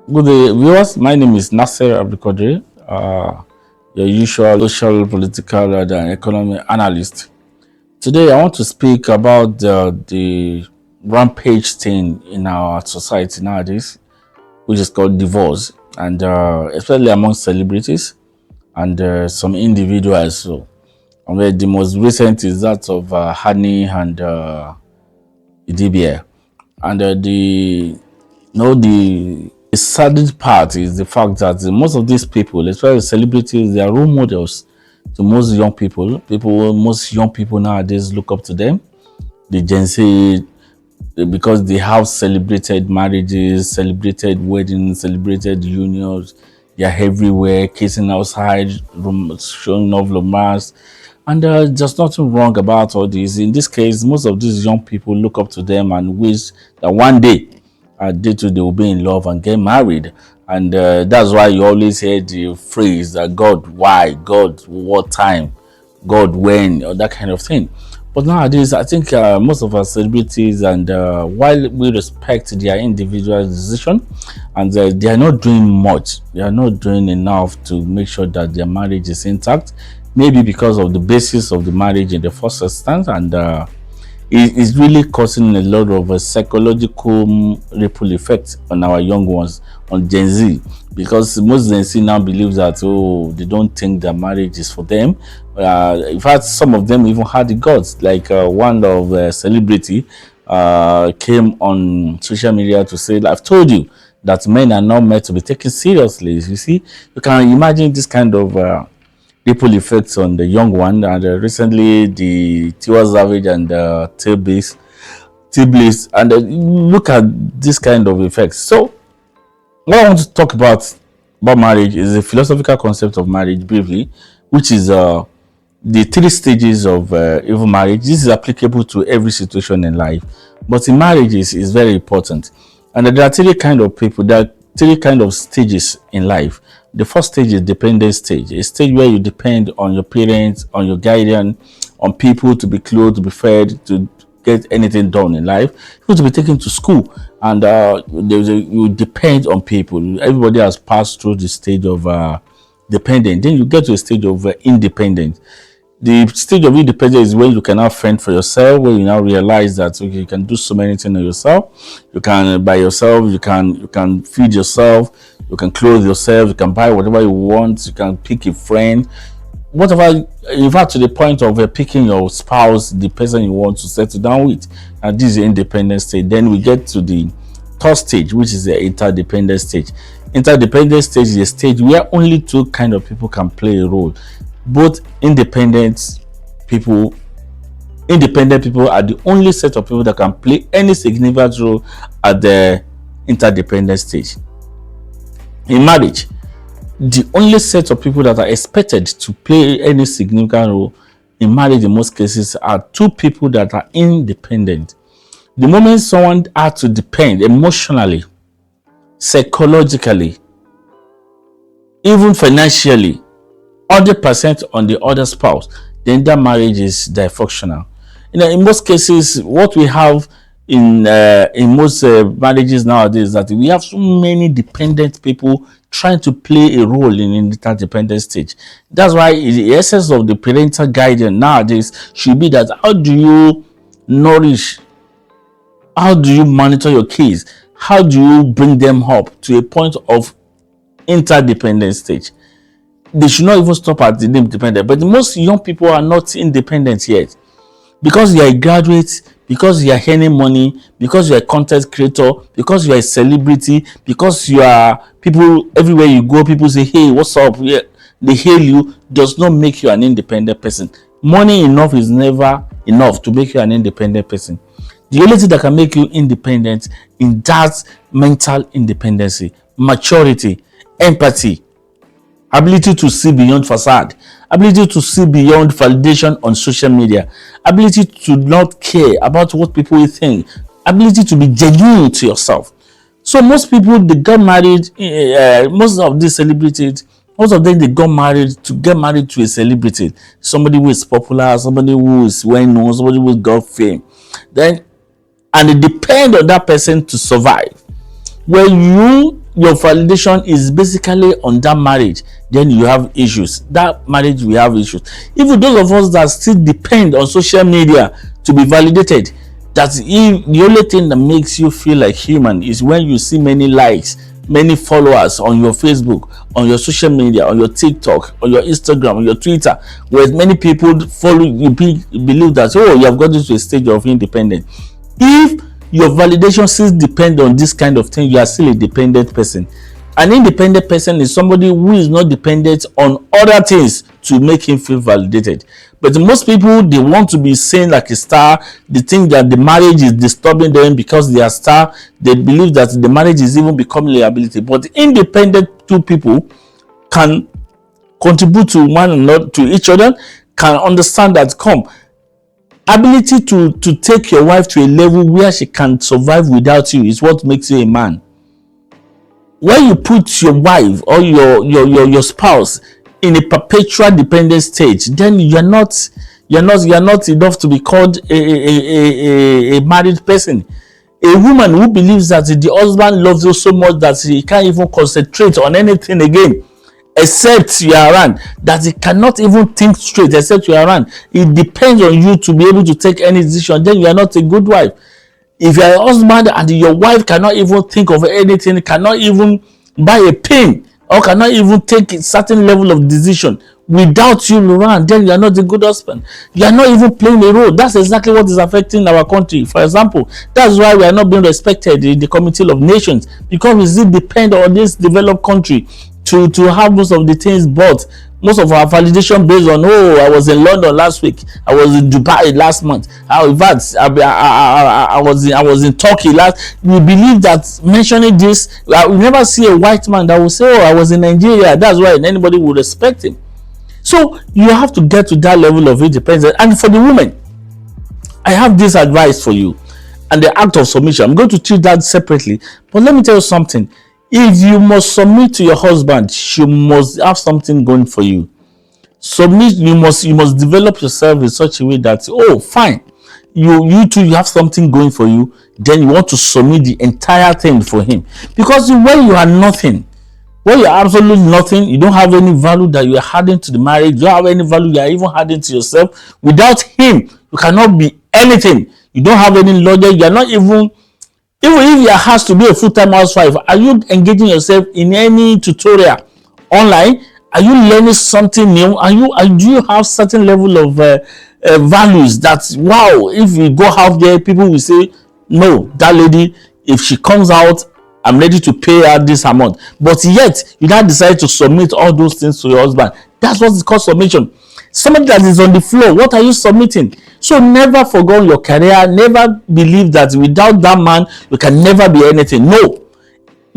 Good day, viewers. My name is Nasser Abdulkadir, your usual social, political, and economic analyst. Today, I want to speak about the rampage thing in our society nowadays, which is called divorce, and especially among celebrities and some individuals. So, and the most recent is that of Hani and Idibia, and the saddest part is the fact that most of these people, especially celebrities, they are role models to most young people. Most young people nowadays look up to them. The Gen Z, because they have celebrated marriages, celebrated weddings, celebrated unions. They are everywhere, kissing outside, showing off romance. And there's nothing wrong about all this. In this case, most of these young people look up to them and wish that one day they too they will be in love and get married. And that's why you always hear the phrase that God, why? God, what time? God, when? Or that kind of thing. But nowadays, I think most of our celebrities, and while we respect their individual decision, and they are not doing much, they are not doing enough to make sure that their marriage is intact. Maybe because of the basis of the marriage in the first instance, and it is really causing a lot of psychological ripple effect on our young ones, on Gen Z, because most Gen Z now believe that they don't think that marriage is for them. In fact, some of them even had the guts, like one of celebrity came on social media to say, "I've told you that men are not meant to be taken seriously." You see, you can imagine this kind of ripple effects on the young one. And recently, the Tiwa Savage and T-Blaze, and look at this kind of effects. So, what I want to talk about marriage is the philosophical concept of marriage briefly, which is the three stages of even marriage. This is applicable to every situation in life, but in marriages is very important. And there are three kind of people. There are three kind of stages in life. The first stage is dependent stage, a stage where you depend on your parents, on your guardian, on people to be clothed, to be fed, to get anything done in life, people to be taken to school, and you depend on people. Everybody has passed through the stage of dependent. Then you get to a stage of independent. The stage of independence is when you can now fend for yourself, where you now realize that okay, you can do so many things on yourself. You can by yourself, you can feed yourself, you can clothe yourself, you can buy whatever you want, you can pick a friend, whatever. In fact, to the point of picking your spouse, the person you want to settle down with. And this is the independent stage. Then we get to the third stage, which is the interdependent stage. Interdependent stage is a stage where only two kind of people can play a role. Both people independent people are the only set of people that can play any significant role at the interdependent stage. In marriage, the only set of people that are expected to play any significant role in marriage in most cases are two people that are independent. The moment someone has to depend emotionally, psychologically, even financially, 100% on the other spouse, then that marriage is dysfunctional. In most cases, what we have in most marriages nowadays is that we have so many dependent people trying to play a role in interdependent stage. That's why the essence of the parental guidance nowadays should be that how do you nourish, how do you monitor your kids, how do you bring them up to a point of interdependent stage. They should not even stop at the name dependent. But most young people are not independent yet. Because you are a graduate, because you are earning money, because you are a content creator, because you are a celebrity, because you are people everywhere you go, people say, hey, what's up? Yeah, they hail you, does not make you an independent person. Money enough is never enough to make you an independent person. The only thing that can make you independent in that mental independency, maturity, empathy, ability to see beyond facade, ability to see beyond validation on social media, ability to not care about what people will think, ability to be genuine to yourself. So most people they got married, most of these celebrities, most of them they got married to get married to a celebrity, somebody who is popular, somebody who is well known, somebody who got fame. Then and it depends on that person to survive. When you your validation is basically on that marriage, then you have issues. That marriage will have issues. Even those of us that still depend on social media to be validated, that's if the only thing that makes you feel like human is when you see many likes, many followers on your Facebook, on your social media, on your TikTok, on your Instagram, on your Twitter, where many people follow you, believe that, oh, you have got to a stage of independence. If your validation still depends on this kind of thing, you are still a dependent person. An independent person is somebody who is not dependent on other things to make him feel validated. But most people, they want to be seen like a star. They think that the marriage is disturbing them because they are star. They believe that the marriage is even becoming liability. But independent two people can contribute to one another, to each other, can understand that, ability to take your wife to a level where she can survive without you is what makes you a man. When you put your wife or your spouse in a perpetual dependent stage, then you're not enough to be called a married person. A woman who believes that the husband loves you so much that he can't even concentrate on anything again except you are around, that he cannot even think straight except you are around. It depends on you to be able to take any decision. Then you are not a good wife. If you are a husband and your wife cannot even think of anything, cannot even buy a pen, or cannot even take a certain level of decision without you around, then you are not a good husband. You are not even playing a role. That's exactly what is affecting our country. For example, that's why we are not being respected in the Committee of Nations, because we still depend on this developed country to have most of the things bought. Most of our validation based on, oh, I was in London last week, I was in Dubai last month, I was in Turkey last. We believe that mentioning this, we never see a white man that will say, oh, I was in Nigeria. That's why anybody would respect him. So you have to get to that level of independence. And for the women, I have this advice for you, and the act of submission. I'm going to treat that separately, but let me tell you something. If you must submit to your husband, you must have something going for you. Submit, you must develop yourself in such a way that, oh, fine, you too, you have something going for you. Then you want to submit the entire thing for him. Because when you are nothing, when you are absolutely nothing, you don't have any value that you are adding to the marriage, you don't have any value you are even adding to yourself. Without him, you cannot be anything. You don't have any logic. You are not even if you has to be a full-time housewife, are you engaging yourself in any tutorial online? Are you learning something new? Do you have certain level of values that, wow, if you go out there, people will say, no, that lady, if she comes out, I'm ready to pay her this amount. But yet, you now decide to submit all those things to your husband. That's what's called submission. Somebody that is on the floor, what are you submitting? So never forgo your career. Never believe that without that man, you can never be anything. No.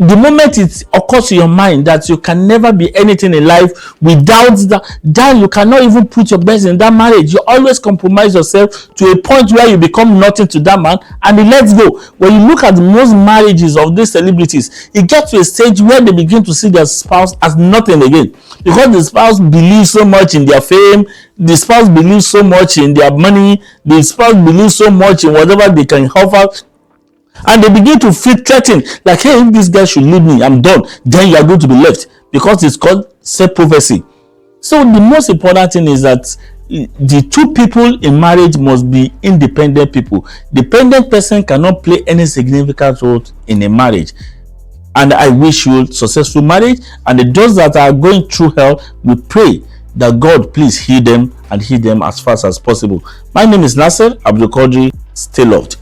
The moment it occurs to your mind that you can never be anything in life without that you cannot even put your best in that marriage. You always compromise yourself to a point where you become nothing to that man and he lets go. When you look at most marriages of these celebrities, it gets to a stage where they begin to see their spouse as nothing again, because the spouse believes so much in their fame, the spouse believes so much in their money, the spouse believes so much in whatever they can offer. And they begin to feel threatened, like, hey, if this guy should leave me, I'm done. Then you are going to be left, because it's called self-prophecy. So the most important thing is that the two people in marriage must be independent people. Dependent person cannot play any significant role in a marriage. And I wish you successful marriage. And those that are going through hell, we pray that God please heal them, and heal them as fast as possible. My name is Nasser Abdul Qadri. Stay loved.